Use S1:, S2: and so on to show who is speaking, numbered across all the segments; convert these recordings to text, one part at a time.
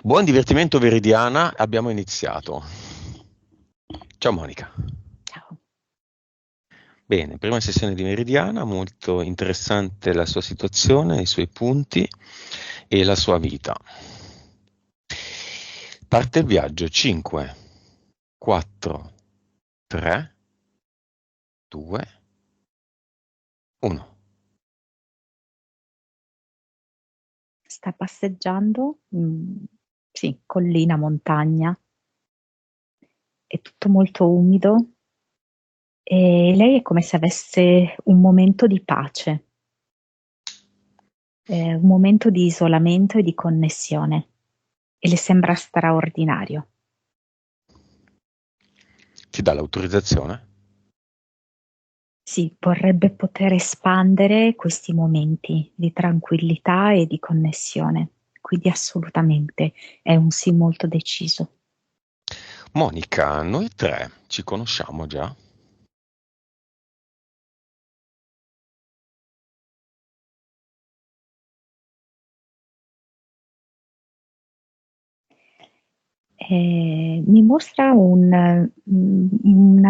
S1: Buon divertimento Veridiana, abbiamo iniziato. Ciao Monica.
S2: Ciao.
S1: Bene, prima sessione di Meridiana, molto interessante la sua situazione, i suoi punti e la sua vita. Parte il viaggio 5, 4, 3, 2, 1.
S2: Sta passeggiando, sì, collina, montagna, è tutto molto umido e lei è come se avesse un momento di pace, un momento di isolamento e di connessione e le sembra straordinario.
S1: Ti dà l'autorizzazione?
S2: Sì, vorrebbe poter espandere questi momenti di tranquillità e di connessione, quindi assolutamente è un sì molto deciso.
S1: Monica, noi tre ci conosciamo già?
S2: Mi mostra una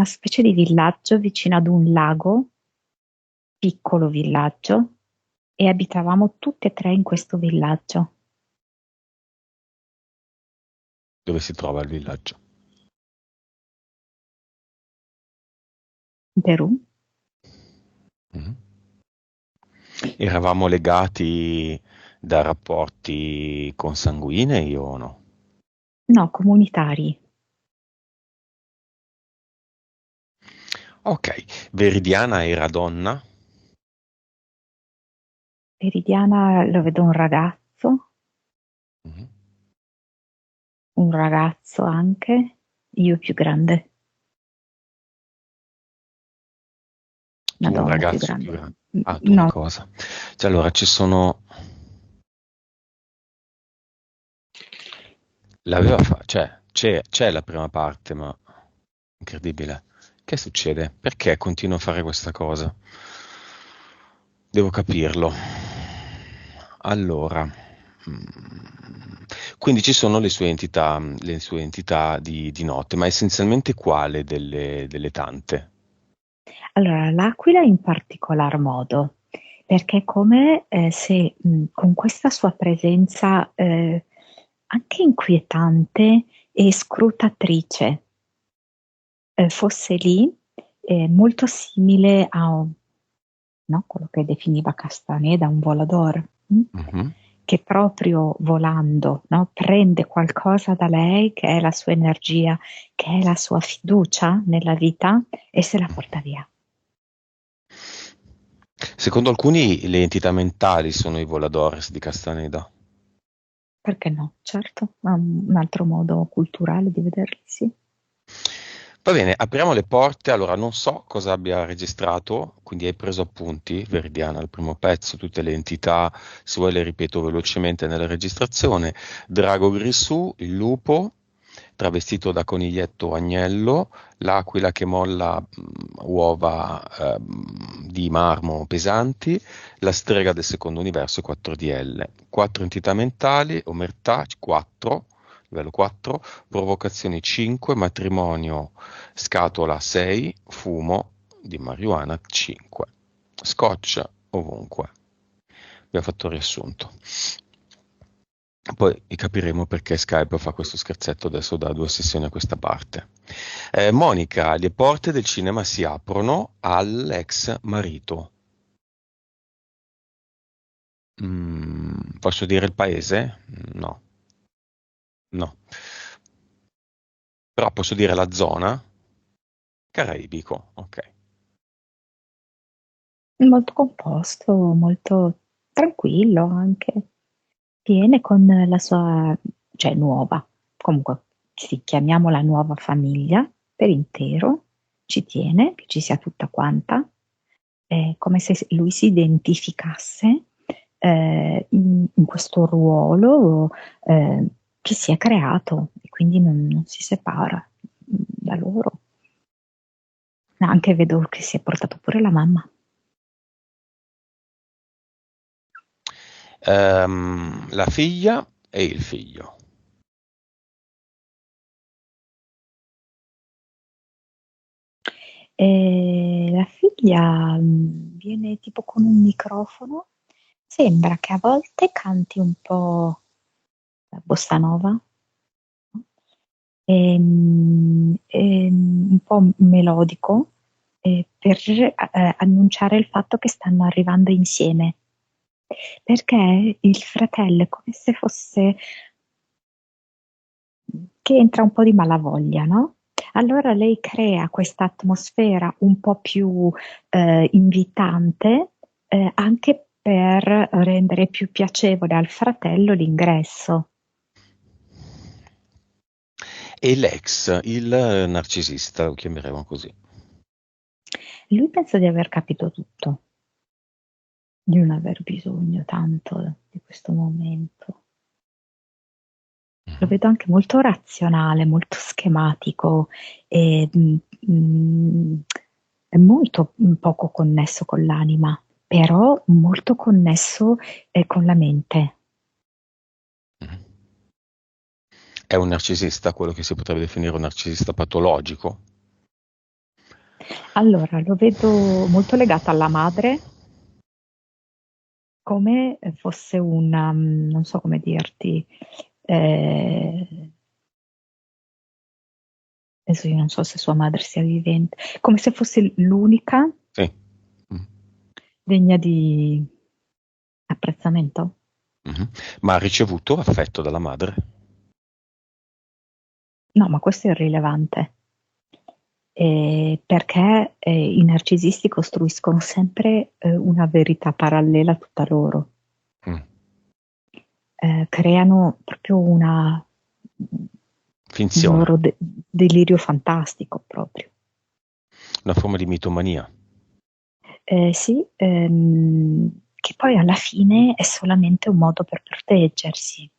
S2: specie di villaggio vicino ad un lago, piccolo villaggio, e abitavamo tutte e tre in questo villaggio.
S1: Dove si trova il villaggio?
S2: In Perù?
S1: Mhm. Eravamo legati da rapporti consanguinei o no?
S2: No, comunitari.
S1: Ok, Veridiana era donna?
S2: Meridiana lo vedo
S1: Mhm.
S2: un ragazzo anche, io più grande, una
S1: Tu un
S2: donna più
S1: ragazzo più
S2: grande.
S1: grande. Ah, tu una
S2: No,
S1: cosa. Cioè, allora, ci sono... Cioè, c'è la prima parte, ma... Incredibile. Che succede? Perché continuo a fare questa cosa? Devo capirlo. Allora... Quindi ci sono le sue entità di notte, ma essenzialmente quale delle tante?
S2: allora l'aquila in particolar modo, perché è come se con questa sua presenza anche inquietante e scrutatrice fosse lì, molto simile a no, quello che definiva Castaneda un volador,
S1: Mhm.
S2: che proprio volando, no, prende qualcosa da lei che è la sua energia, che è la sua fiducia nella vita e se la porta via.
S1: Secondo alcuni le entità mentali sono i voladores di Castaneda.
S2: Perché no? Certo, è un altro modo culturale di vederli, sì.
S1: Va bene, apriamo le porte. Allora, non so cosa abbia registrato, quindi hai preso appunti, Veridiana, il primo pezzo, tutte le entità, se vuoi le ripeto velocemente nella registrazione. Drago Grisù, il lupo, travestito da coniglietto o agnello, l'aquila che molla uova di marmo pesanti, la strega del secondo universo e 4DL. Quattro entità mentali, omertà 4, livello 4, provocazioni 5, matrimonio scatola 6, fumo di marijuana 5. Scotch ovunque. Abbiamo fatto il riassunto. Poi capiremo perché Skype fa questo scherzetto adesso da 2 sessioni a questa parte. Monica, le porte del cinema si aprono all'ex marito. Posso dire il paese? No, no. Però posso dire la zona? Caraibico, ok.
S2: Molto composto, molto tranquillo anche. Viene con la sua, cioè nuova, comunque sì, chiamiamola nuova famiglia per intero, ci tiene che ci sia tutta quanta, è come se lui si identificasse in questo ruolo che si è creato e quindi non si separa da loro. Anche vedo che si è portato pure la mamma.
S1: La figlia e il figlio.
S2: E la figlia viene tipo con un microfono, sembra che a volte canti un po' la bossa nova, no? Un po' melodico, per annunciare il fatto che stanno arrivando insieme. Perché il fratello è come se fosse che entra un po' di malavoglia, no? Allora lei crea questa atmosfera un po' più invitante, anche per rendere più piacevole al fratello l'ingresso.
S1: E l'ex, il narcisista, lo chiameremo così.
S2: Lui pensa di aver capito tutto, di non aver bisogno tanto di questo momento. Lo
S1: Mhm.
S2: vedo anche molto razionale, molto schematico e è molto poco connesso con l'anima, però molto connesso con la mente.
S1: Mhm. È un narcisista, quello che si potrebbe definire un narcisista patologico.
S2: Allora, lo vedo molto legato alla madre, come fosse una, non so come dirti, eh, adesso io non so se sua madre sia vivente, come se fosse l'unica
S1: Sì. Mhm.
S2: degna di apprezzamento.
S1: Mhm. Ma ha ricevuto affetto dalla madre?
S2: No, ma questo è irrilevante, perché i narcisisti costruiscono sempre una verità parallela a tutta loro.
S1: Mm.
S2: Creano proprio un
S1: Finzione,
S2: loro delirio fantastico proprio.
S1: una forma di mitomania.
S2: Sì, che poi alla fine è solamente un modo per proteggersi.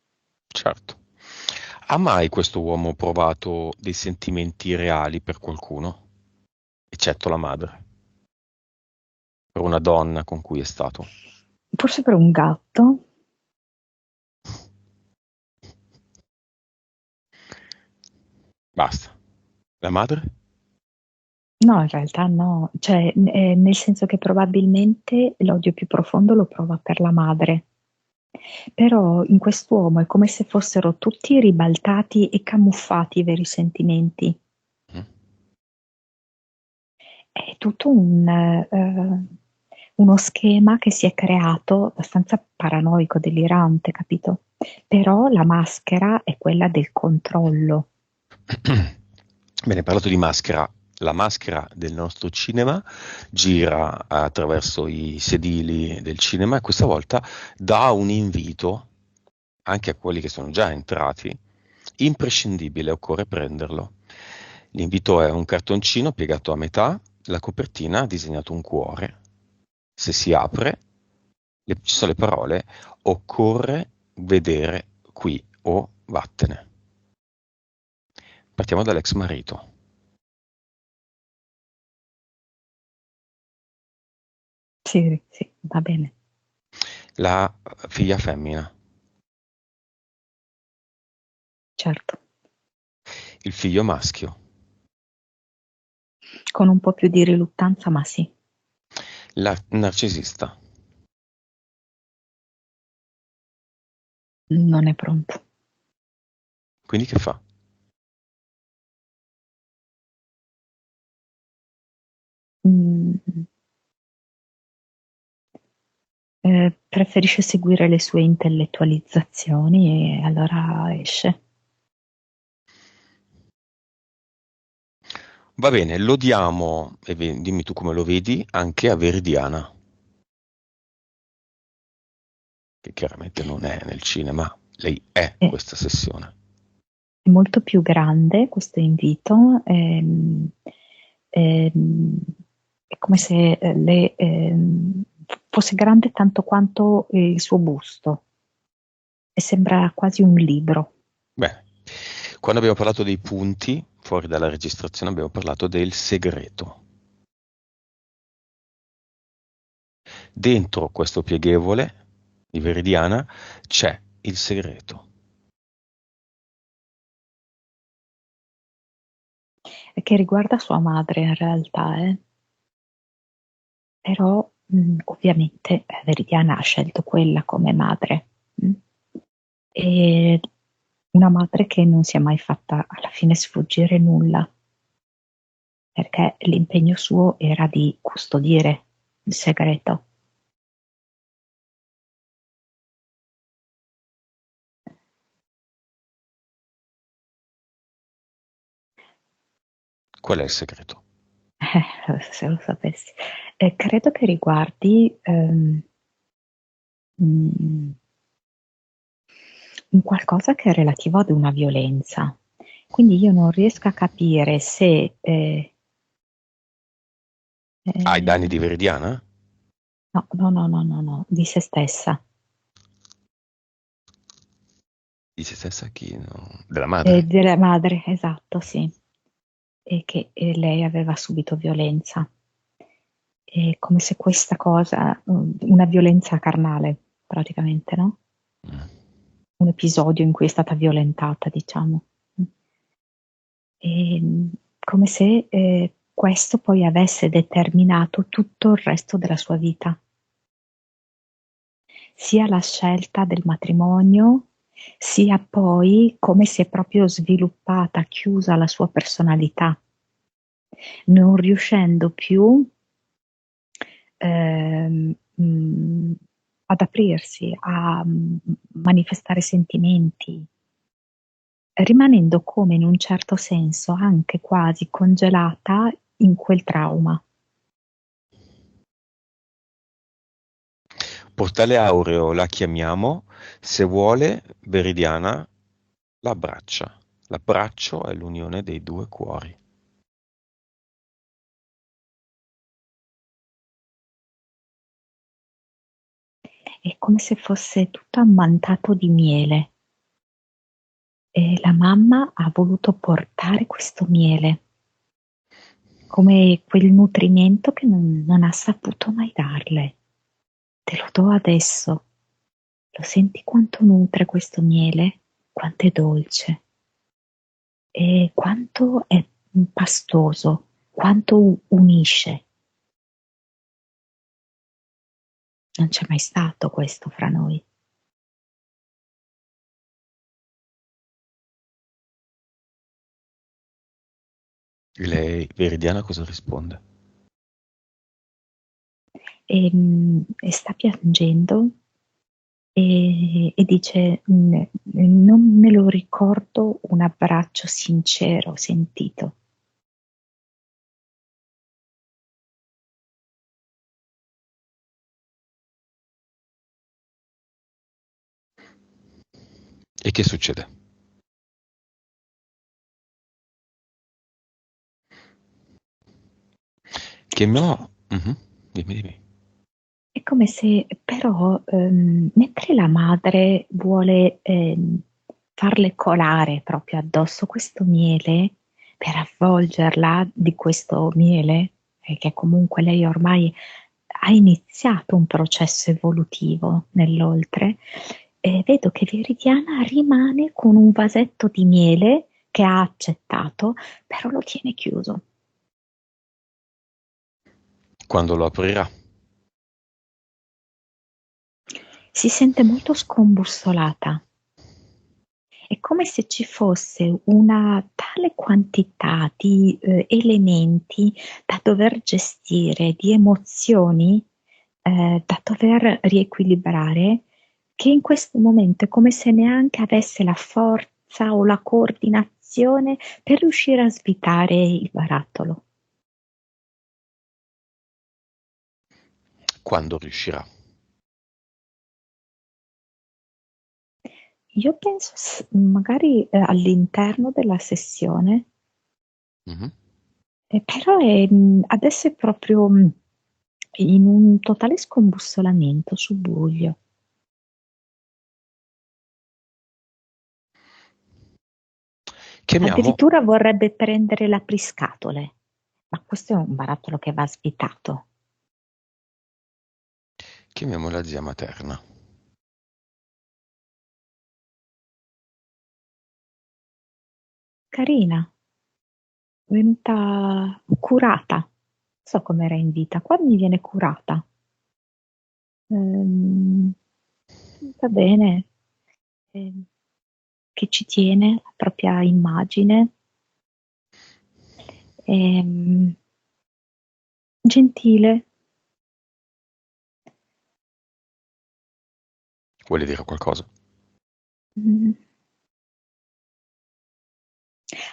S1: Certo. Ha mai questo uomo provato dei sentimenti reali per qualcuno, eccetto la madre, per una donna con cui è stato?
S2: Forse per un gatto.
S1: Basta. La madre?
S2: No, in realtà no, cioè, nel senso che probabilmente l'odio più profondo lo prova per la madre, però in quest'uomo è come se fossero tutti ribaltati e camuffati i veri sentimenti.
S1: Mm.
S2: È tutto uno schema che si è creato abbastanza paranoico, delirante, capito? Però la maschera è quella del controllo.
S1: Bene, parlato di maschera, la maschera del nostro cinema gira attraverso i sedili del cinema e questa volta dà un invito anche a quelli che sono già entrati, imprescindibile, occorre prenderlo. L'invito è un cartoncino piegato a metà, la copertina ha disegnato un cuore. Se si apre, ci sono le parole occorre vedere qui o vattene. Partiamo dall'ex marito.
S2: Sì, sì, va bene,
S1: La figlia femmina,
S2: certo.
S1: il figlio maschio,
S2: Con un po' più di riluttanza, ma sì,
S1: la narcisista,
S2: non è pronto.
S1: quindi che fa?
S2: Mm, preferisce seguire le sue intellettualizzazioni e allora esce.
S1: Va bene, lo diamo, e dimmi tu come lo vedi, anche a Veridiana, che chiaramente non è nel cinema, lei è
S2: È,
S1: questa sessione.
S2: è molto più grande questo invito, ehm, è come se fosse grande tanto quanto il suo busto e sembra quasi un libro.
S1: Bene, quando abbiamo parlato dei punti, fuori dalla registrazione abbiamo parlato del segreto. Dentro questo pieghevole di Veridiana c'è il segreto.
S2: che riguarda sua madre in realtà, però ovviamente Veridiana ha scelto quella come madre. mm. E una madre che non si è mai fatta alla fine sfuggire nulla, perché l'impegno suo era di custodire il segreto.
S1: Qual è il segreto?
S2: Se lo sapessi. Credo che riguardi mm, un qualcosa che è relativo ad una violenza. Quindi io non riesco a capire se
S1: Ai danni
S2: eh,
S1: di Veridiana?
S2: no, no, no, no, no, no, di se stessa,
S1: Di se stessa chi? No? Della madre?
S2: della madre, esatto, sì, e che lei aveva subito violenza. È come se questa cosa, una violenza carnale, praticamente, no?
S1: Mm.
S2: Un episodio in cui è stata violentata, diciamo. E, come se questo poi avesse determinato tutto il resto della sua vita, sia la scelta del matrimonio, sia poi come si è proprio sviluppata, chiusa la sua personalità, non riuscendo più ehm, mh, ad aprirsi, a manifestare sentimenti, rimanendo come in un certo senso anche quasi congelata in quel trauma.
S1: Portale Aureo la chiamiamo, se vuole Veridiana l'abbraccia. L'abbraccio è l'unione dei due cuori.
S2: È come se fosse tutto ammantato di miele e la mamma ha voluto portare questo miele come quel nutrimento che non ha saputo mai darle. Te lo do adesso. Lo senti quanto nutre questo miele? Quanto è dolce e quanto è pastoso, quanto unisce. Non c'è mai stato questo fra noi.
S1: Lei, Veridiana, cosa risponde?
S2: E sta piangendo e dice: Non me lo ricordo un abbraccio sincero, sentito.
S1: E che succede? Che no. Mhm. Dimmi, dimmi.
S2: È come se però, mentre la madre vuole farle colare proprio addosso questo miele per avvolgerla di questo miele, perché comunque lei ormai ha iniziato un processo evolutivo nell'oltre, vedo che Viridiana rimane con un vasetto di miele che ha accettato, però lo tiene chiuso.
S1: Quando lo aprirà?
S2: Si sente molto scombussolata. È come se ci fosse una tale quantità di elementi da dover gestire, di emozioni da dover riequilibrare, che in questo momento è come se neanche avesse la forza o la coordinazione per riuscire a svitare il barattolo.
S1: Quando riuscirà?
S2: Io penso magari all'interno della sessione.
S1: Mhm.
S2: Però adesso è proprio in un totale scombussolamento, subbuglio.
S1: Chiamiamo,
S2: Addirittura vorrebbe prendere l'apriscatole, ma questo è un barattolo che va svitato.
S1: chiamiamo la zia materna.
S2: Carina, venuta curata. Non so com'era in vita, qua mi viene curata. Ehm, Va bene, ehm, che ci tiene la propria immagine, ehm, gentile.
S1: Vuole dire qualcosa?
S2: Mm.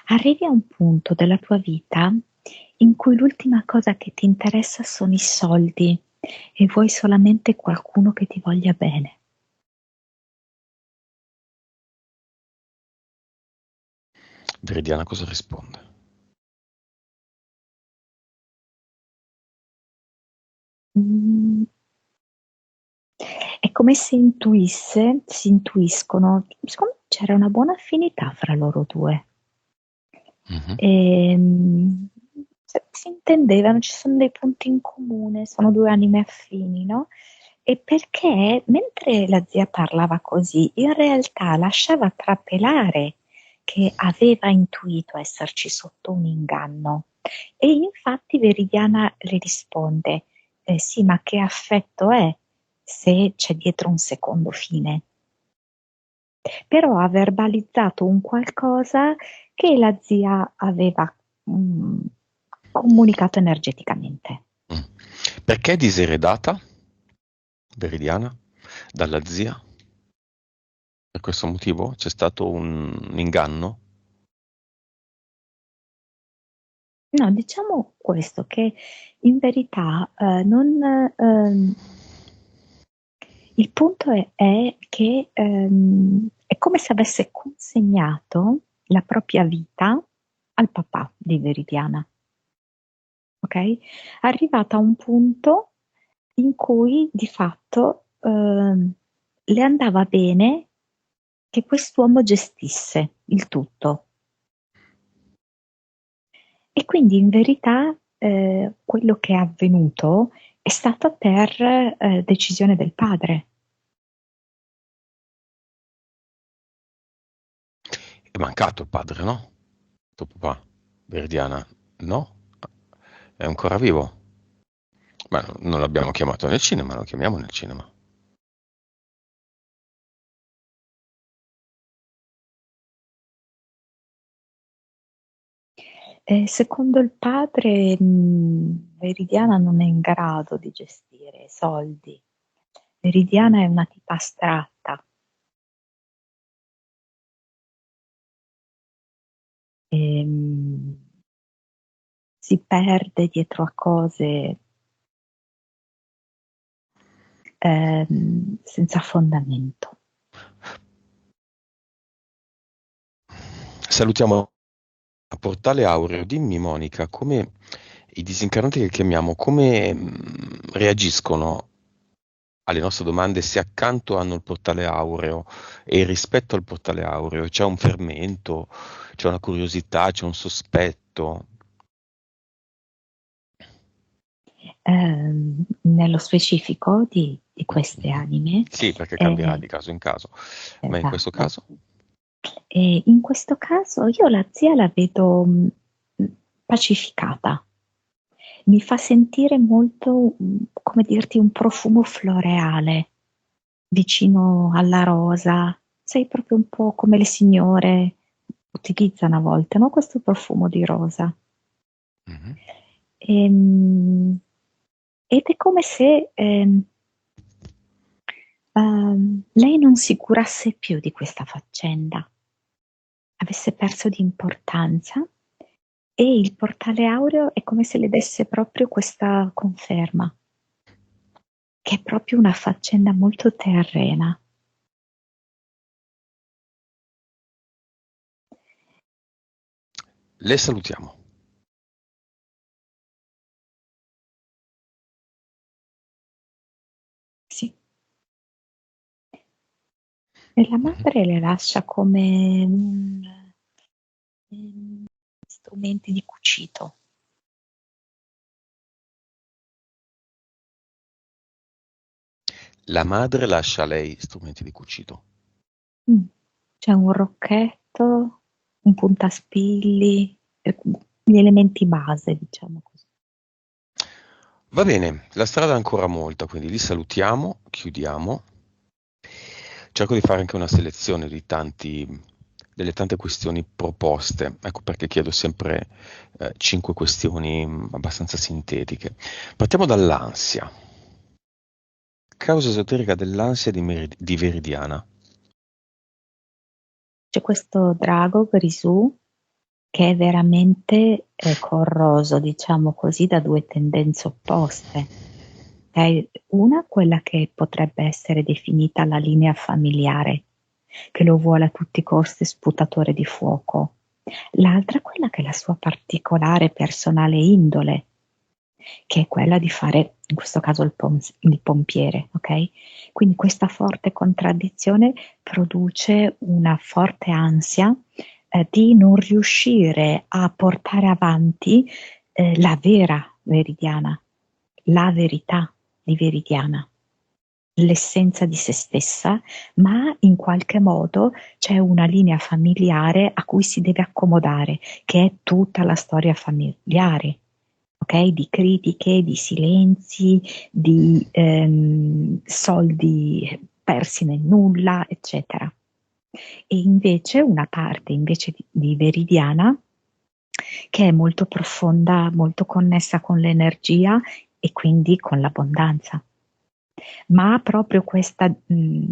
S2: Arrivi a un punto della tua vita in cui l'ultima cosa che ti interessa sono i soldi e vuoi solamente qualcuno che ti voglia bene.
S1: Veridiana cosa risponde?
S2: Mm. È come se intuisse, si intuiscono, secondo me c'era una buona affinità fra loro due.
S1: Mhm.
S2: Si intendevano, ci sono dei punti in comune, sono due anime affini, no? E perché mentre la zia parlava così, in realtà lasciava trapelare che aveva intuito esserci sotto un inganno. E infatti Veridiana le risponde, sì, ma che affetto è se c'è dietro un secondo fine? Però ha verbalizzato un qualcosa che la zia aveva mm, comunicato energeticamente.
S1: Mm. Perché è diseredata, Veridiana, dalla zia? Per questo motivo c'è stato un inganno?
S2: No, diciamo questo, che in verità non, il punto è che è come se avesse consegnato la propria vita al papà di Veridiana, ok? Arrivata a un punto in cui di fatto le andava bene che quest'uomo gestisse il tutto. E quindi in verità quello che è avvenuto è stato per decisione del padre.
S1: È mancato il padre, no? Tuo papà, Veridiana, no? È ancora vivo? Ma non l'abbiamo chiamato nel cinema, lo chiamiamo nel cinema.
S2: Secondo il padre, Veridiana non è in grado di gestire soldi. Veridiana è una tipa astratta. Ehm, Si perde dietro a cose senza fondamento.
S1: Salutiamo a Portale Aureo. Dimmi, Monica, come i disincarnati che chiamiamo, come reagiscono alle nostre domande se accanto hanno il portale aureo e rispetto al portale aureo c'è un fermento, c'è una curiosità, c'è un sospetto.
S2: Nello specifico di queste
S1: Mhm.
S2: anime,
S1: Sì, perché cambierà
S2: eh,
S1: di caso in caso, ma in questo
S2: esatto.
S1: caso?
S2: E in questo caso io la zia la vedo pacificata, mi fa sentire molto, come dirti, un profumo floreale vicino alla rosa, sei proprio un po' come le signore utilizzano a volte, no? Questo profumo di rosa.
S1: Mhm.
S2: Ehm, Ed è come se lei non si curasse più di questa faccenda, avesse perso di importanza e il portale aureo è come se le desse proprio questa conferma, che è proprio una faccenda molto terrena.
S1: Le salutiamo.
S2: Sì. E la
S1: Mhm.
S2: madre le lascia come strumenti di cucito.
S1: La madre lascia a lei strumenti di cucito.
S2: Mm. C'è un rocchetto, un puntaspilli, gli elementi base, diciamo così.
S1: Va bene, la strada è ancora molta, quindi li salutiamo, chiudiamo. Cerco di fare anche una selezione delle tante questioni proposte, ecco perché chiedo sempre 5 questioni abbastanza sintetiche. Partiamo dall'ansia. Causa esoterica dell'ansia di Veridiana.
S2: C'è questo drago Grisù che è veramente corroso, diciamo così, da due tendenze opposte. Una, quella che potrebbe essere definita la linea familiare, che lo vuole a tutti i costi sputatore di fuoco. L'altra, quella che è la sua particolare personale indole, che è quella di fare, in questo caso, il pompiere, ok? Quindi questa forte contraddizione produce una forte ansia di non riuscire a portare avanti la vera Veridiana, la verità di Veridiana, l'essenza di se stessa, ma in qualche modo c'è una linea familiare a cui si deve accomodare, che è tutta la storia familiare, ok? Di critiche, di silenzi, di soldi persi nel nulla, eccetera. E invece una parte invece di Veridiana che è molto profonda, molto connessa con l'energia e quindi con l'abbondanza. Ma proprio questa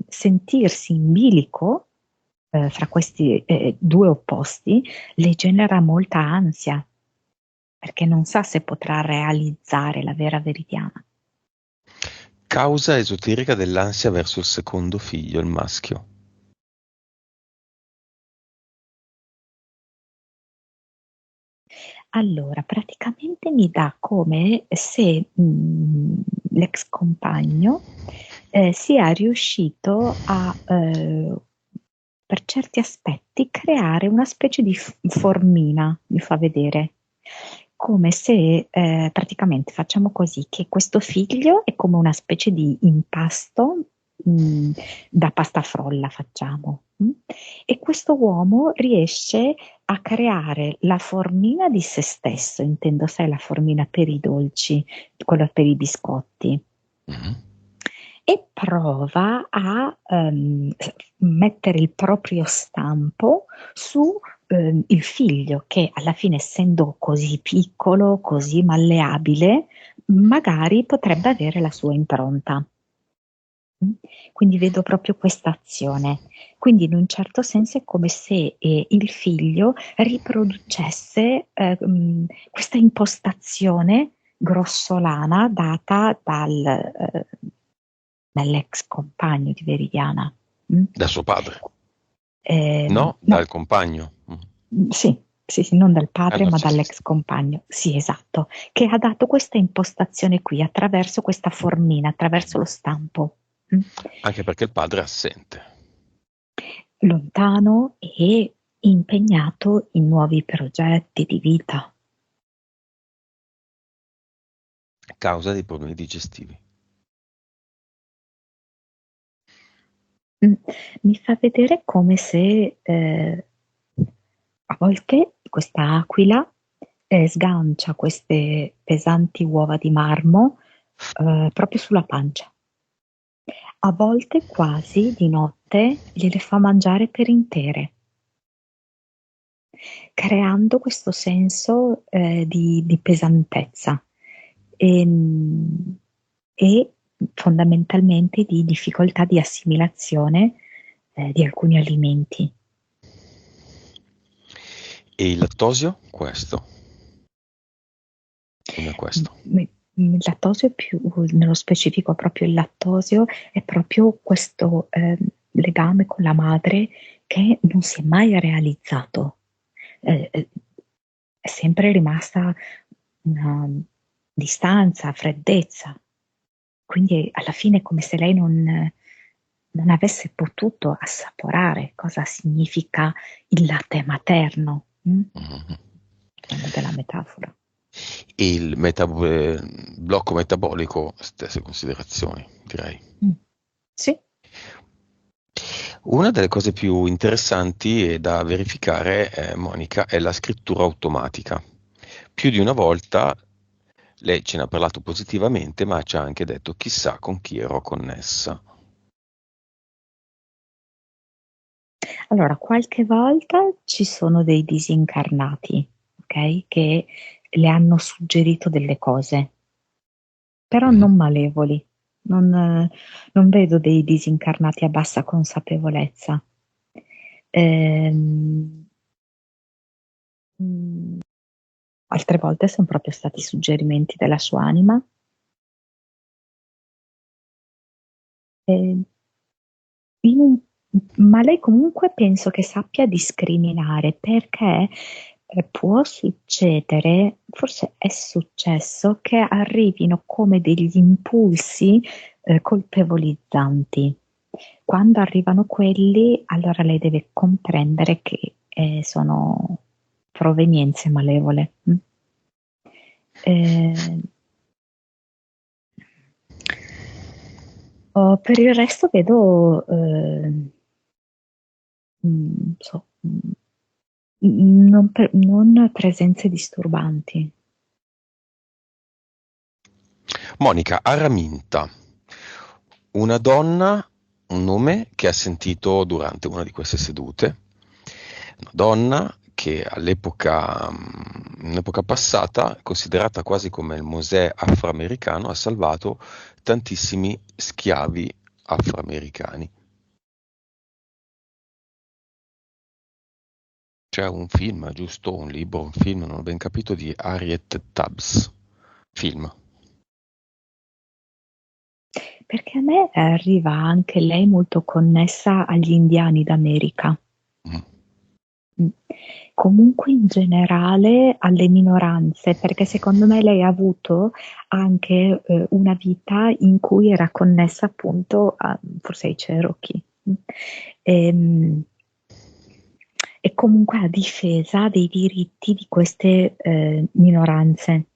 S2: sentirsi in bilico fra questi due opposti le genera molta ansia, perché non sa se potrà realizzare la vera Veridiana.
S1: Causa esoterica dell'ansia verso il secondo figlio, il maschio.
S2: Allora, praticamente mi dà come se l'ex compagno sia riuscito a, per certi aspetti, creare una specie di formina, mi fa vedere. Come se praticamente facciamo così, che questo figlio è come una specie di impasto da pasta frolla, facciamo. E questo uomo riesce a creare la formina di se stesso, intendo, sai, la formina per i dolci, quella per i biscotti,
S1: Mhm.
S2: e prova a mettere il proprio stampo su il figlio, che alla fine, essendo così piccolo, così malleabile, magari potrebbe avere la sua impronta. Quindi vedo proprio questa azione. Quindi in un certo senso è come se il figlio riproducesse questa impostazione grossolana data dall'ex compagno di Veridiana. Mm?
S1: Da suo padre. No,
S2: No,
S1: dal compagno.
S2: sì, sì, sì, non dal padre,
S1: Allora,
S2: ma
S1: sì, sì, sì.
S2: dall'ex compagno. Sì, esatto, che ha dato questa impostazione qui attraverso questa formina, attraverso lo stampo. Mm?
S1: Anche perché il padre è assente.
S2: Lontano e impegnato in nuovi progetti di vita.
S1: Causa dei problemi digestivi.
S2: Mm. Mi fa vedere come se a volte questa aquila sgancia queste pesanti uova di marmo proprio sulla pancia. A volte quasi di notte gliele fa mangiare per intere, creando questo senso di pesantezza e, e fondamentalmente di difficoltà di assimilazione di alcuni alimenti.
S1: E il lattosio? Questo. Non è questo.
S2: Il lattosio è più, nello specifico proprio il lattosio, è proprio questo legame con la madre che non si è mai realizzato. È sempre rimasta una distanza, freddezza. Quindi alla fine è come se lei non avesse potuto assaporare cosa significa il latte materno,
S1: Mhm.
S2: usando della metafora.
S1: E il blocco metabolico, stesse considerazioni, direi.
S2: Mm. Sì.
S1: Una delle cose più interessanti e da verificare, Monica, è la scrittura automatica. più di una volta lei ce ne ha parlato positivamente, ma ci ha anche detto chissà con chi ero connessa.
S2: Allora, qualche volta ci sono dei disincarnati, ok? Che le hanno suggerito delle cose, però
S1: Mhm.
S2: non malevoli. Non vedo dei disincarnati a bassa consapevolezza. Ehm, mm, Altre volte sono proprio stati suggerimenti della sua anima. Eh, in un- ma lei comunque penso che sappia discriminare perché può succedere, forse è successo, che arrivino come degli impulsi colpevolizzanti. Quando arrivano quelli, allora lei deve comprendere che sono provenienze malevole. Mm? Eh, per il resto vedo so, non presenze disturbanti.
S1: Monica Araminta, una donna, un nome che ha sentito durante una di queste sedute, una donna che nell'epoca passata, considerata quasi come il Mosè afroamericano, ha salvato tantissimi schiavi afroamericani. C'è un film, giusto? Un libro, un film, non ho ben capito, di Harriet Tubbs. Film.
S2: Perché a me arriva anche lei molto connessa agli indiani d'America.
S1: Mm.
S2: Mm. Comunque in generale alle minoranze, perché secondo me lei ha avuto anche una vita in cui era connessa appunto forse ai Cherokee. Mm. Ehm, e comunque a difesa dei diritti di queste minoranze.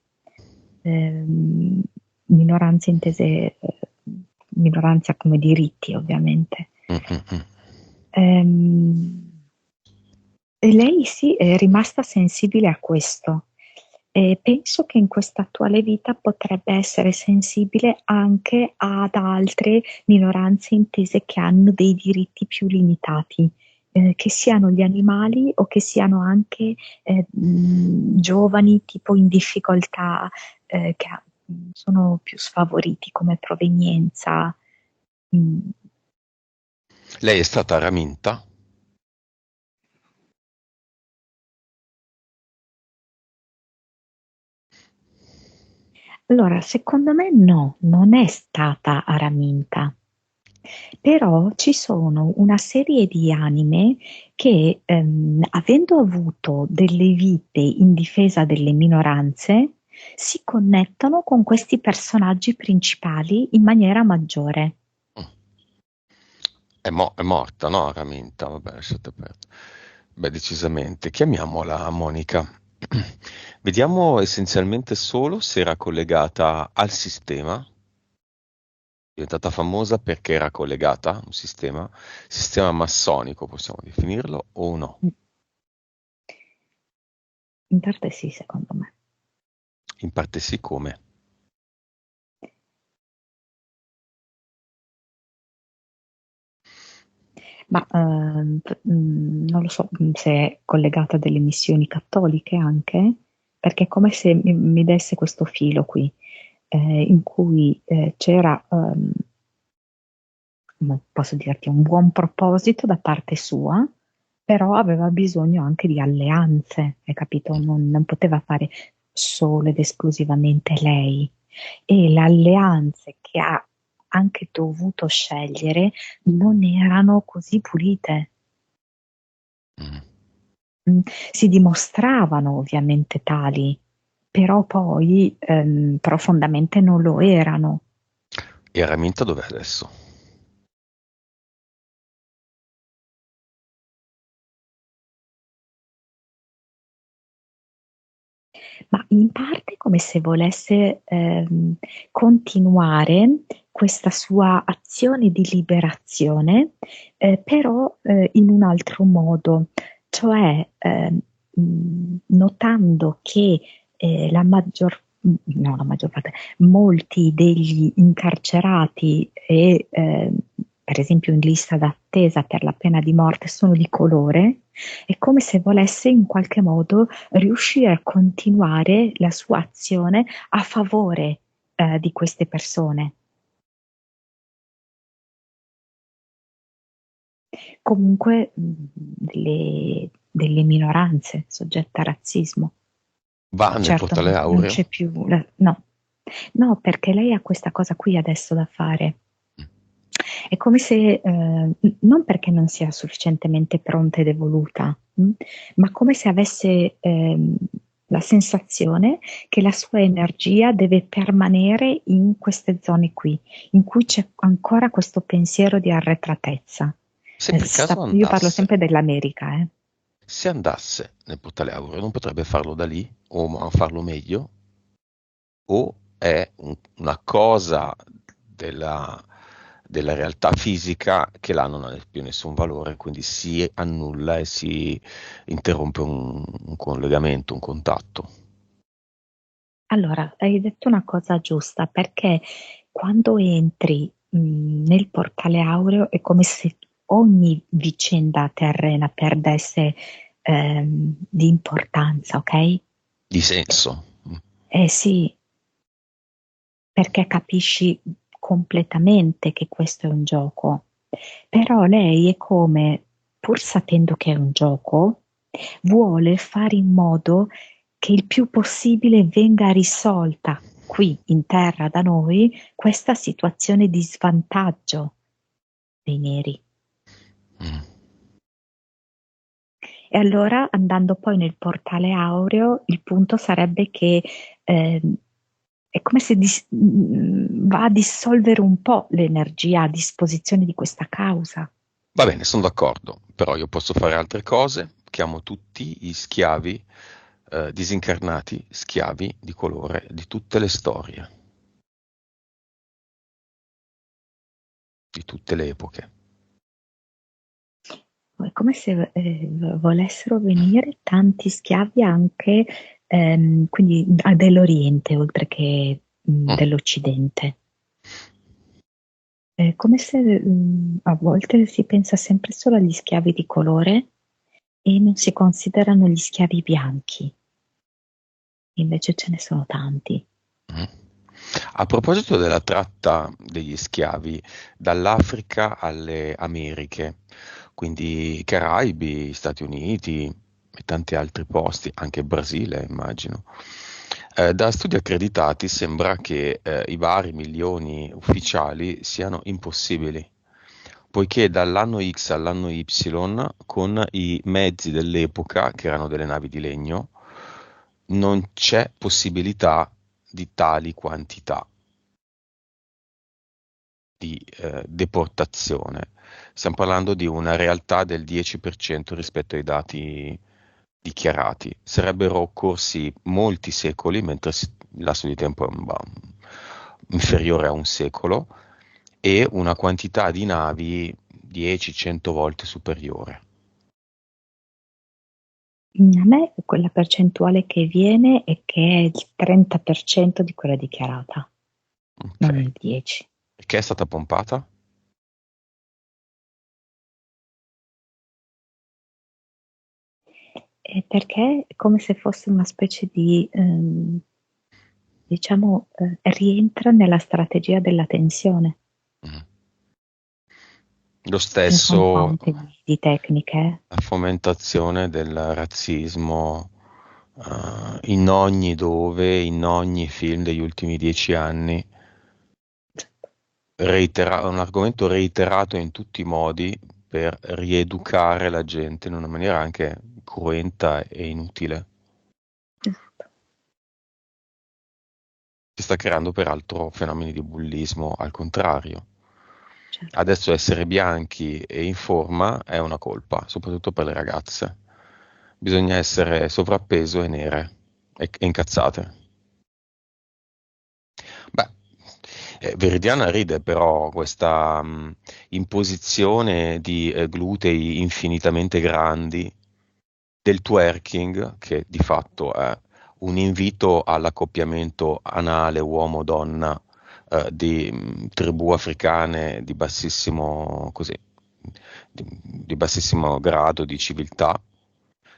S2: Ehm, Minoranze intese minoranza come diritti, ovviamente.
S1: Mm, mm, mm.
S2: Ehm, e lei sì, è rimasta sensibile a questo. E penso che in questa attuale vita potrebbe essere sensibile anche ad altre minoranze intese che hanno dei diritti più limitati, che siano gli animali o che siano anche giovani tipo in difficoltà, sono più sfavoriti come provenienza. Mm.
S1: Lei è stata raminta?
S2: Allora, secondo me no, non è stata Araminta, però ci sono una serie di anime che, avendo avuto delle vite in difesa delle minoranze, si connettono con questi personaggi principali in maniera maggiore.
S1: Mm. È morta, no? Raminta, vabbè, lasciate perdere. Beh, decisamente. Chiamiamola Monica. Vediamo essenzialmente solo se era collegata al sistema. È diventata famosa perché era collegata a un sistema massonico, possiamo definirlo, o no?
S2: In parte sì, secondo me.
S1: In parte sì, come?
S2: Ma non lo so se è collegata a delle missioni cattoliche anche, perché è come se mi desse questo filo qui, in cui c'era, come posso dirti, un buon proposito da parte sua, però aveva bisogno anche di alleanze, hai capito? Non poteva fare solo ed esclusivamente lei. E le alleanze che ha anche dovuto scegliere non erano così pulite.
S1: Mm.
S2: Mm, Si dimostravano ovviamente tali, però poi profondamente non lo erano.
S1: E Raminta dov'è adesso?
S2: Ma in parte come se volesse continuare questa sua azione di liberazione, però in un altro modo, cioè notando che la maggior, no, la maggior parte, molti degli incarcerati e per esempio in lista d'attesa per la pena di morte sono di colore, è come se volesse in qualche modo riuscire a continuare la sua azione a favore di queste persone. Comunque delle minoranze soggette a razzismo.
S1: Va nel
S2: Certo,
S1: portale
S2: non
S1: aureo.
S2: c'è più, no, no, perché lei ha questa cosa qui adesso da fare. È come se, non perché non sia sufficientemente pronta ed evoluta, ma come se avesse la sensazione che la sua energia deve permanere in queste zone qui, in cui c'è ancora questo pensiero di arretratezza.
S1: Se per caso
S2: Io parlo
S1: andasse,
S2: sempre dell'America, eh.
S1: se andasse nel portale aureo, non potrebbe farlo da lì o farlo meglio? O è una cosa della realtà fisica che là non ha più nessun valore, quindi si annulla e si interrompe un collegamento, un contatto.
S2: Allora, hai detto una cosa giusta, perché quando entri nel portale aureo è come se ogni vicenda terrena perdesse di importanza, ok?
S1: Di senso.
S2: Eh sì, perché capisci completamente che questo è un gioco. Però lei è come, pur sapendo che è un gioco, vuole fare in modo che il più possibile venga risolta qui in terra da noi questa situazione di svantaggio dei neri.
S1: Mm.
S2: E allora, andando poi nel portale aureo, il punto sarebbe che è come se va a dissolvere un po' l'energia a disposizione di questa causa.
S1: Va bene, sono d'accordo, però io posso fare altre cose. Chiamo tutti gli schiavi, disincarnati, schiavi di colore di tutte le storie, di tutte le epoche.
S2: È come se volessero venire tanti schiavi anche, quindi dell'Oriente oltre che
S1: Mm.
S2: dell'Occidente. È come se a volte si pensa sempre solo agli schiavi di colore e non si considerano gli schiavi bianchi, invece ce ne sono tanti.
S1: Mm. A proposito della tratta degli schiavi dall'Africa alle Americhe, quindi Caraibi, Stati Uniti e tanti altri posti, anche Brasile, immagino. Da studi accreditati sembra che i vari milioni ufficiali siano impossibili, poiché dall'anno X all'anno Y, con i mezzi dell'epoca, che erano delle navi di legno, non c'è possibilità di tali quantità di deportazione. Stiamo parlando di una realtà del 10% rispetto ai dati dichiarati. Sarebbero occorsi molti secoli, mentre il lasso di tempo è inferiore a un secolo, e una quantità di navi 10-100 volte superiore.
S2: A me quella percentuale che viene è che è il 30% di quella dichiarata,
S1: Ok.
S2: non il 10%.
S1: Che è stata pompata?
S2: Perché è come se fosse una specie di, diciamo, rientra nella strategia della tensione.
S1: Mm. Lo
S2: Ce ne sono
S1: stesso
S2: tante di tecniche.
S1: la fomentazione del razzismo in ogni dove, in ogni film degli ultimi 10 anni, un argomento reiterato in tutti i modi per rieducare la gente in una maniera anche cruenta e inutile.
S2: Esatto,
S1: Si sta creando peraltro fenomeni di bullismo al contrario.
S2: certo.
S1: Adesso essere bianchi e in forma è una colpa, soprattutto per le ragazze. Bisogna essere sovrappeso e nere e incazzate. Beh, Veridiana ride però questa imposizione di glutei infinitamente grandi, del twerking, che di fatto è un invito all'accoppiamento anale uomo-donna di tribù africane di bassissimo, così, di bassissimo grado di civiltà,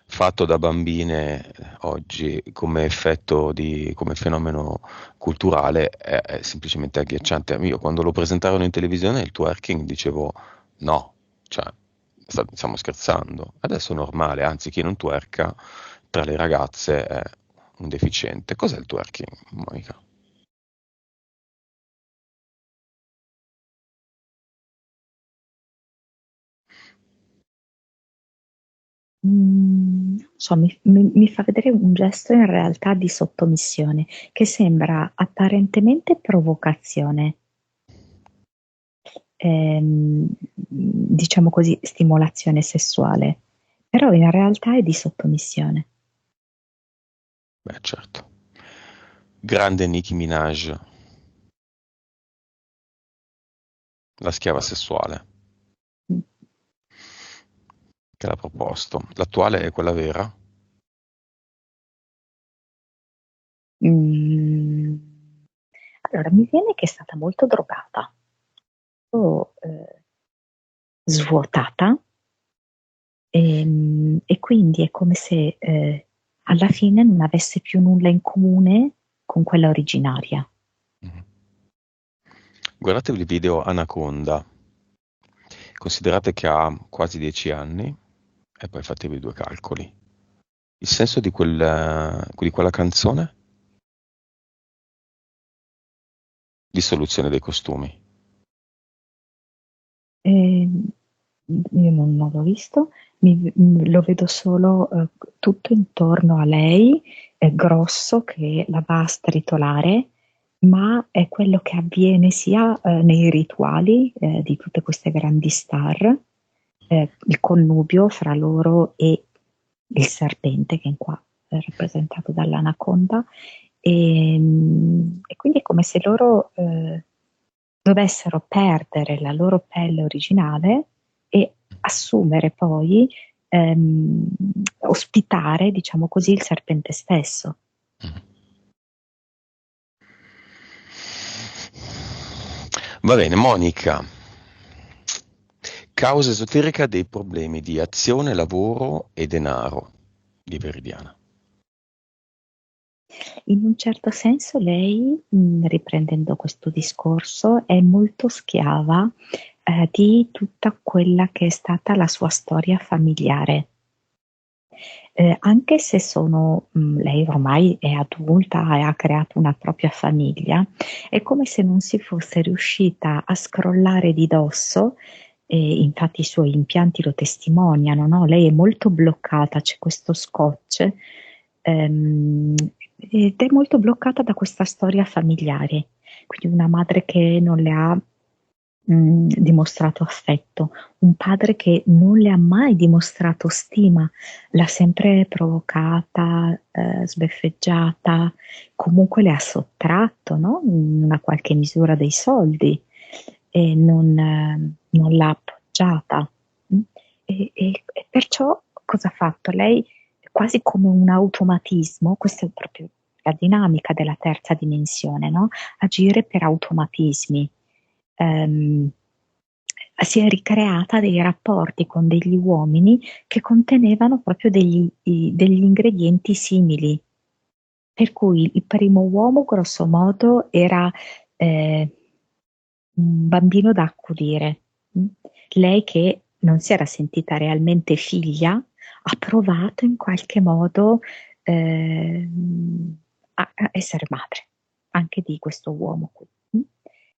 S1: fatto da bambine oggi come effetto come fenomeno culturale è semplicemente agghiacciante. Io quando lo presentarono in televisione il twerking dicevo no, cioè stiamo scherzando. Adesso è normale, anzi chi non twerka tra le ragazze è un deficiente. Cos'è il twerking, Monica?
S2: Non so, mi fa vedere un gesto in realtà di sottomissione che sembra apparentemente provocazione, diciamo così, stimolazione sessuale, però in realtà è di sottomissione.
S1: Beh, certo. Grande Nicki Minaj, la schiava sessuale, che l'ha proposto. L'attuale è quella vera?
S2: Mm, allora, mi viene che è stata molto drogata, o, svuotata, e quindi è come se alla fine non avesse più nulla in comune con quella originaria.
S1: Mhm. Guardatevi il video Anaconda, considerate che ha quasi 10 anni e poi fatevi due calcoli. Il senso di quella canzone? Dissoluzione dei costumi.
S2: Ehm, io non l'ho visto, lo vedo solo tutto intorno a lei, è grosso che la va a stritolare, ma è quello che avviene sia nei rituali di tutte queste grandi star, il connubio fra loro e il serpente, che in qua è rappresentato dall'anaconda, e quindi è come se loro dovessero perdere la loro pelle originale e assumere poi, ospitare, diciamo così, il serpente stesso.
S1: Mhm. Va bene, Monica. Causa esoterica dei problemi di azione, lavoro e denaro di Veridiana.
S2: In un certo senso lei, riprendendo questo discorso, è molto schiava di tutta quella che è stata la sua storia familiare. Anche se lei ormai è adulta e ha creato una propria famiglia, è come se non si fosse riuscita a scrollare di dosso, e infatti i suoi impianti lo testimoniano, no? Lei è molto bloccata, c'è questo scotch, ehm, ed è molto bloccata da questa storia familiare, quindi una madre che non le ha dimostrato affetto, un padre che non le ha mai dimostrato stima, l'ha sempre provocata, sbeffeggiata, comunque le ha sottratto, no? In una qualche misura dei soldi e non l'ha appoggiata. mm. E perciò cosa ha fatto? Lei, quasi come un automatismo, questa è proprio la dinamica della terza dimensione, no? Agire per automatismi. Ehm, Si è ricreata dei rapporti con degli uomini che contenevano proprio degli ingredienti simili. Per cui il primo uomo, grosso modo, era un bambino da accudire. mm. Lei, che non si era sentita realmente figlia, ha provato in qualche modo a essere madre anche di questo uomo qui.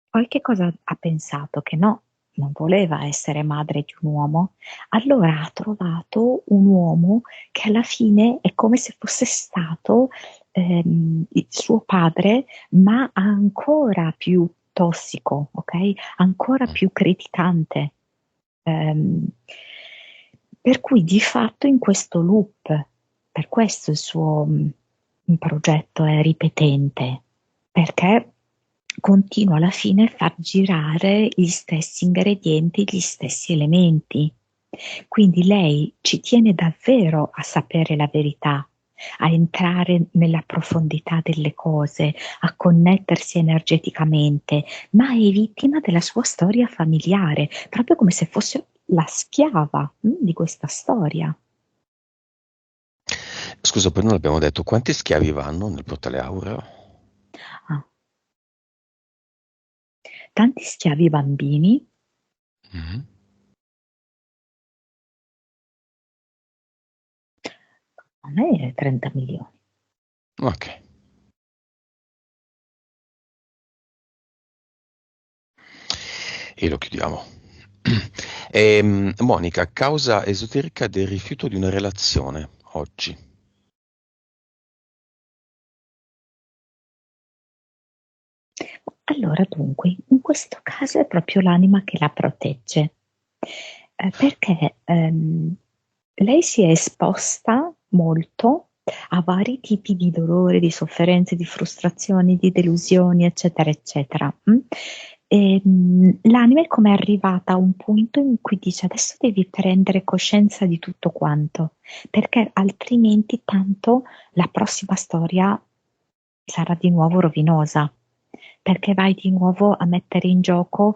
S2: Poi che cosa ha pensato? Che no, non voleva essere madre di un uomo, allora ha trovato un uomo che alla fine è come se fosse stato il suo padre, ma ancora più tossico, ok? Ancora
S1: Mm.
S2: più criticante. Ehm, per cui di fatto in questo loop, per questo il suo progetto è ripetente, perché continua alla fine a far girare gli stessi ingredienti, gli stessi elementi. Quindi lei ci tiene davvero a sapere la verità, a entrare nella profondità delle cose, a connettersi energeticamente, ma è vittima della sua storia familiare, proprio come se fosse la schiava di questa storia.
S1: Scusa, poi non abbiamo detto quanti schiavi vanno nel portale aureo?
S2: Ah, tanti schiavi bambini,
S1: Mhm.
S2: a me 30 milioni.
S1: Ok. E lo chiudiamo. Monica, causa esoterica del rifiuto di una relazione oggi.
S2: Allora, dunque, in questo caso è proprio l'anima che la protegge, perché lei si è esposta molto a vari tipi di dolore, di sofferenze, di frustrazioni, di delusioni, eccetera, eccetera. L'anima è come arrivata a un punto in cui dice adesso devi prendere coscienza di tutto quanto, perché altrimenti tanto la prossima storia sarà di nuovo rovinosa, perché vai di nuovo a mettere in gioco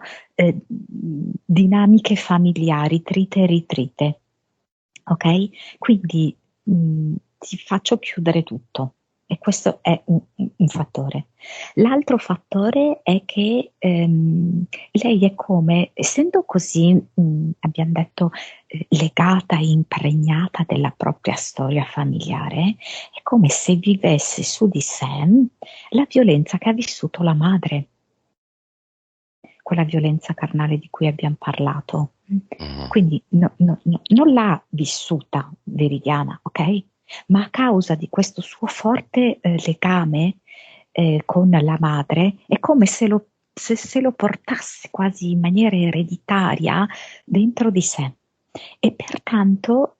S2: dinamiche familiari, trite e ritrite. Ok? Quindi ti faccio chiudere tutto e questo è un fattore. L'altro fattore è che lei è come, essendo così, abbiamo detto, legata e impregnata della propria storia familiare, è come se vivesse su di sé la violenza che ha vissuto la madre, quella violenza carnale di cui abbiamo parlato.
S1: Mhm.
S2: Quindi non l'ha vissuta Veridiana, ok? Ma a causa di questo suo forte legame con la madre, è come se lo portasse quasi in maniera ereditaria dentro di sé. E pertanto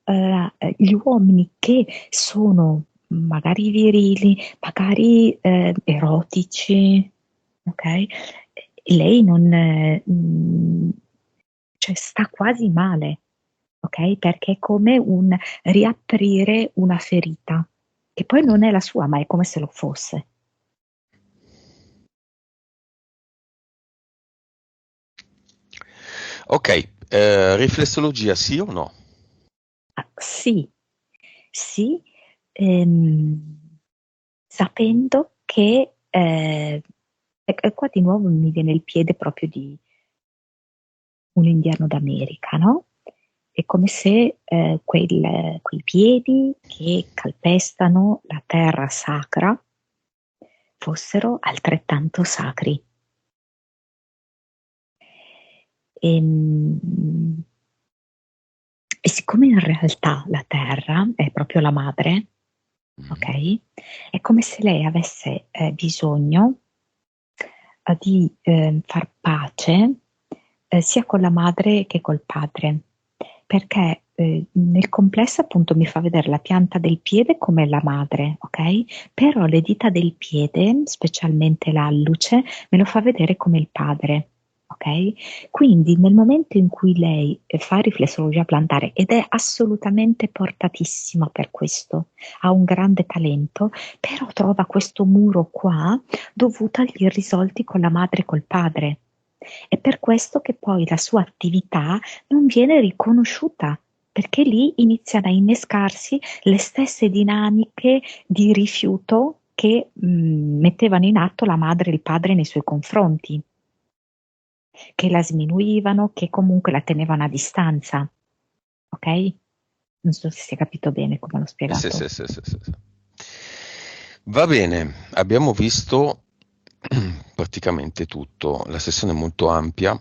S2: gli uomini che sono magari virili, magari erotici, ok? Lei non, cioè sta quasi male, ok? Perché è come un riaprire una ferita, che poi non è la sua, ma è come se lo fosse.
S1: Ok, riflessologia sì o no?
S2: Ah, sì, sì, ehm, sapendo che, e qua di nuovo mi viene il piede proprio di un indiano d'America, no? È come se quei piedi che calpestano la terra sacra fossero altrettanto sacri. Ehm, E, siccome in realtà la terra è proprio la madre,
S1: Mhm.
S2: ok? È come se lei avesse bisogno di far pace sia con la madre che col padre, perché nel complesso appunto mi fa vedere la pianta del piede come la madre, ok? Però le dita del piede, specialmente l'alluce, me lo fa vedere come il padre. Ok? Quindi nel momento in cui lei fa riflessologia plantare ed è assolutamente portatissima per questo, ha un grande talento, però trova questo muro qua dovuto agli irrisolti con la madre e col padre. È per questo che poi la sua attività non viene riconosciuta, perché lì iniziano a innescarsi le stesse dinamiche di rifiuto che mettevano in atto la madre e il padre nei suoi confronti, che la sminuivano, che comunque la tenevano a distanza. Ok? Non so se si è capito bene come l'ho
S1: Sì,
S2: spiegato.
S1: sì, sì, sì, sì, sì. Va bene, abbiamo visto praticamente tutto. La sessione è molto ampia.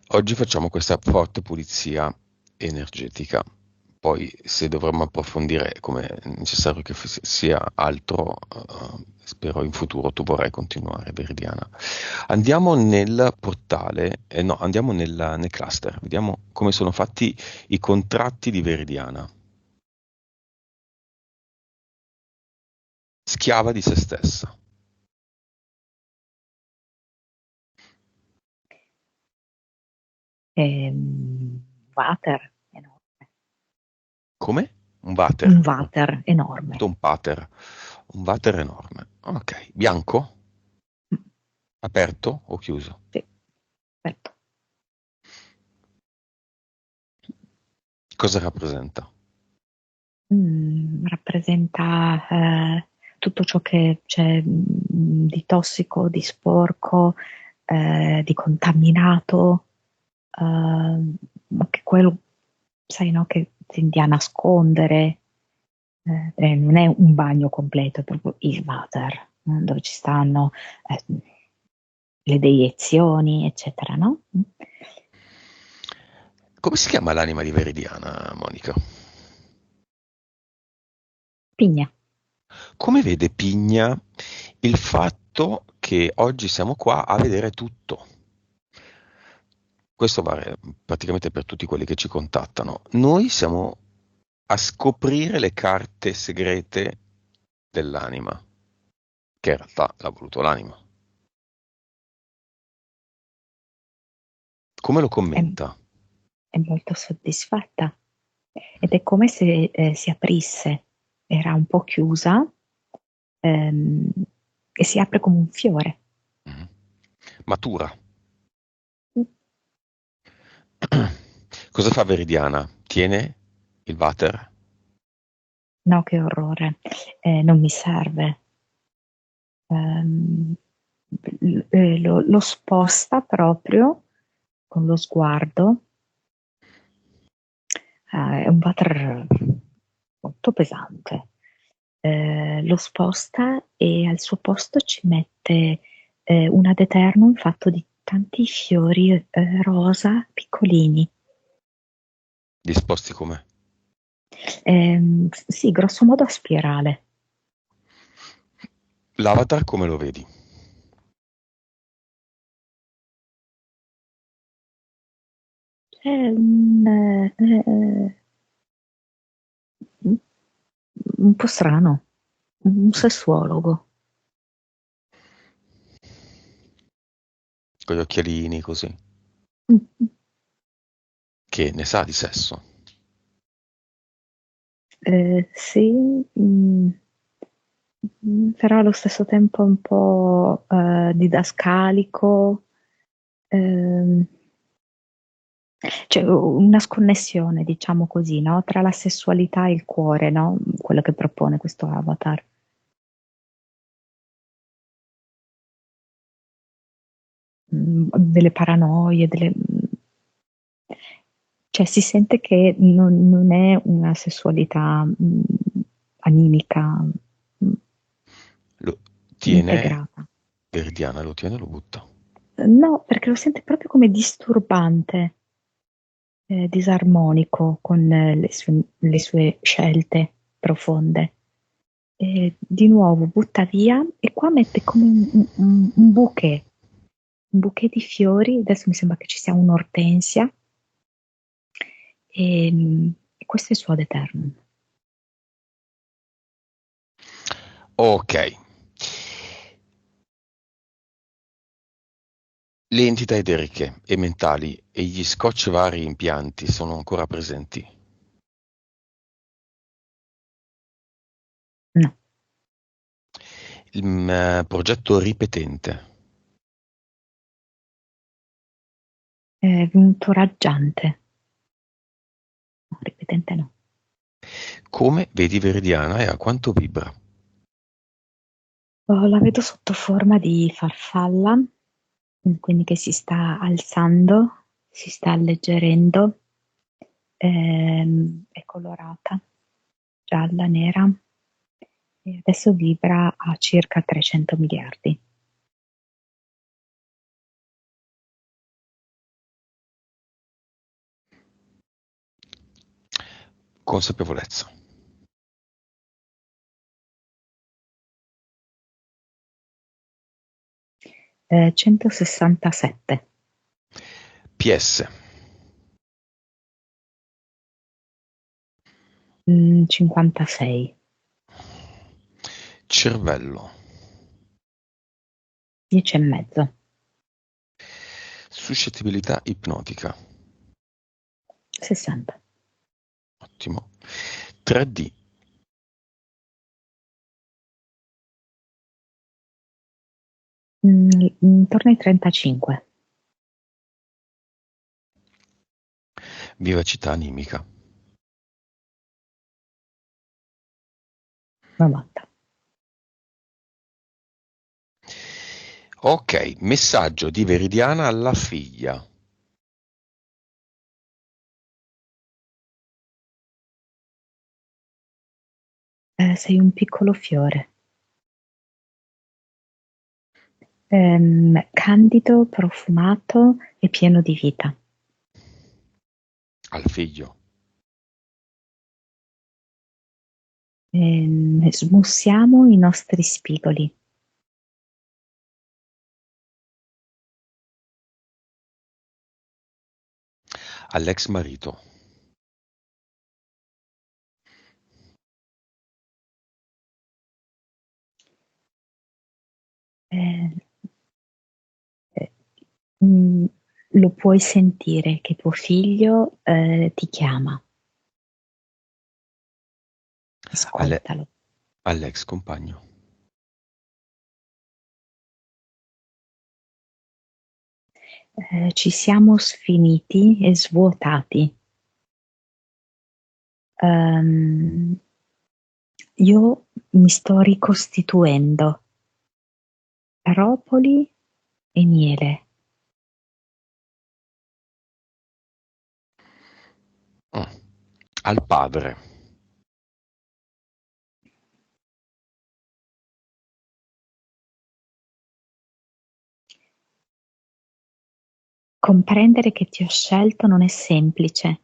S1: Oggi facciamo questa forte pulizia energetica. Poi, se dovremmo approfondire come è necessario che sia altro, spero in futuro tu vorrai continuare, Veridiana. Andiamo nel portale, no, andiamo nel cluster, vediamo come sono fatti i contratti di Veridiana. Schiava di se stessa.
S2: Water, enorme.
S1: Come? Un water.
S2: Un water enorme.
S1: Un pater. Un water enorme. Ok. Bianco?
S2: Mm,
S1: Aperto o chiuso?
S2: sì, certo.
S1: Cosa rappresenta?
S2: Rappresenta tutto ciò che c'è di tossico, di sporco, di contaminato, ma che quello, sai, no, che tendi a nascondere. Non è un bagno completo, è proprio il water, dove ci stanno le deiezioni, eccetera, no?
S1: Come si chiama l'anima di Veridiana, Monica?
S2: Pigna.
S1: Come vede Pigna il fatto che oggi siamo qua a vedere tutto? Questo vale praticamente per tutti quelli che ci contattano. Noi siamo a scoprire le carte segrete dell'anima, che in realtà l'ha voluto l'anima. Come lo
S2: È,
S1: commenta?
S2: è molto soddisfatta ed è come se si aprisse, era un po' chiusa ehm, e si apre come un fiore.
S1: Mhm. Matura. Cosa fa Veridiana? Tiene il water?
S2: No, che orrore, non mi serve. Ehm, lo sposta proprio con lo sguardo. È un water molto pesante. Lo sposta e al suo posto ci mette un ad eternum fatto di tanti fiori rosa piccolini.
S1: Disposti come?
S2: Sì, grosso modo a spirale.
S1: L'avatar come lo vedi?
S2: È un po' strano, un sessuologo.
S1: Con gli occhialini così.
S2: Mm,
S1: Che ne sa di sesso?
S2: sì, mm, però allo stesso tempo un po' didascalico, ehm, c'è una sconnessione, diciamo così, no? Tra la sessualità e il cuore, no? Quello che propone questo avatar. Delle paranoie, cioè si sente che non è una sessualità animica
S1: Lo tiene,
S2: integrata.
S1: Veridiana lo tiene o lo butta?
S2: No, perché lo sente proprio come disturbante, disarmonico con le sue scelte profonde. Di nuovo butta via e qua mette come un bouquet di fiori, adesso mi sembra che ci sia un'ortensia, e questo è il suo ad eternum.
S1: Ok. Le entità ederiche e mentali e gli scotch vari impianti sono ancora presenti.
S2: No,
S1: Il progetto ripetente.
S2: è venuto raggiante, no, ripetente no.
S1: Come vedi Veridiana e a quanto vibra?
S2: Oh, la vedo sotto forma di farfalla, quindi che si sta alzando, si sta alleggerendo, è colorata, gialla, nera, e adesso vibra a circa 300 miliardi.
S1: Consapevolezza.
S2: 167,
S1: PS.
S2: 56,
S1: Cervello.
S2: 10 e mezzo,
S1: Suscettibilità ipnotica.
S2: 60.
S1: Ottimo. 3D.
S2: Intorno ai 35.
S1: Vivacità animica.
S2: 90.
S1: Ok, messaggio di Veridiana alla figlia.
S2: Sei un piccolo fiore. Candido, profumato e pieno di vita.
S1: Al figlio.
S2: Smussiamo i nostri spigoli.
S1: All'ex marito.
S2: Eh, eh, mm, Lo puoi sentire che tuo figlio ti chiama.
S1: Alle-
S2: Ascoltalo.
S1: All'ex compagno.
S2: Ci siamo sfiniti e svuotati. Ehm, io mi sto ricostituendo. Ropoli e miele.
S1: Mm. Al padre.
S2: Comprendere che ti ho scelto non è semplice.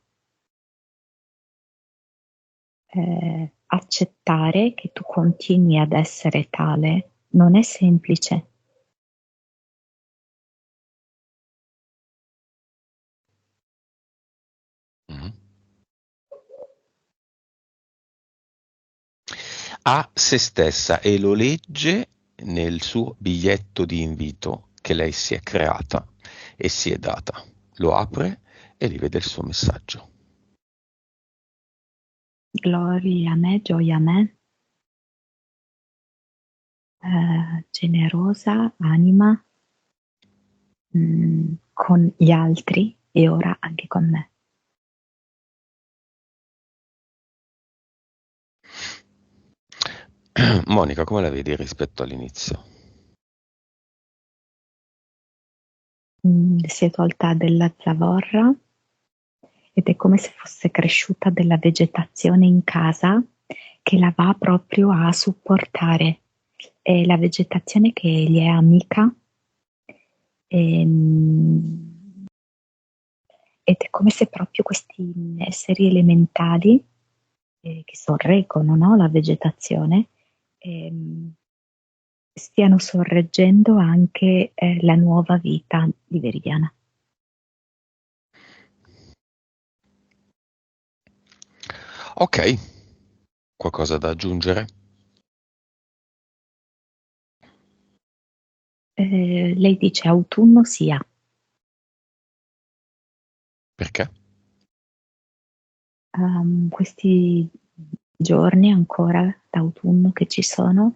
S2: Accettare che tu continui ad essere tale non è semplice.
S1: Mm. A se stessa e lo legge nel suo biglietto di invito che lei si è creata e si è data. Lo apre e rivede il suo messaggio.
S2: Gloria a me, gioia a me, generosa anima, con gli altri e ora anche con me.
S1: Monica, come la vedi rispetto all'inizio?
S2: Si è tolta della zavorra ed è come se fosse cresciuta della vegetazione in casa che la va proprio a supportare. È la vegetazione che gli è amica, ehm, ed è come se proprio questi esseri elementali che sorreggono, no, la vegetazione, ehm, stiano sorreggendo anche la nuova vita di Veridiana.
S1: Ok, qualcosa da aggiungere?
S2: Lei dice autunno sia.
S1: Perché?
S2: Questi giorni ancora d'autunno che ci sono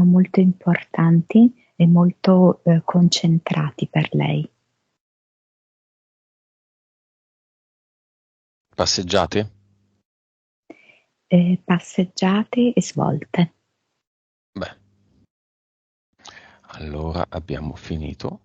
S2: molto importanti e molto concentrati per lei.
S1: Passeggiate?
S2: Passeggiate e svolte.
S1: Beh, allora abbiamo finito.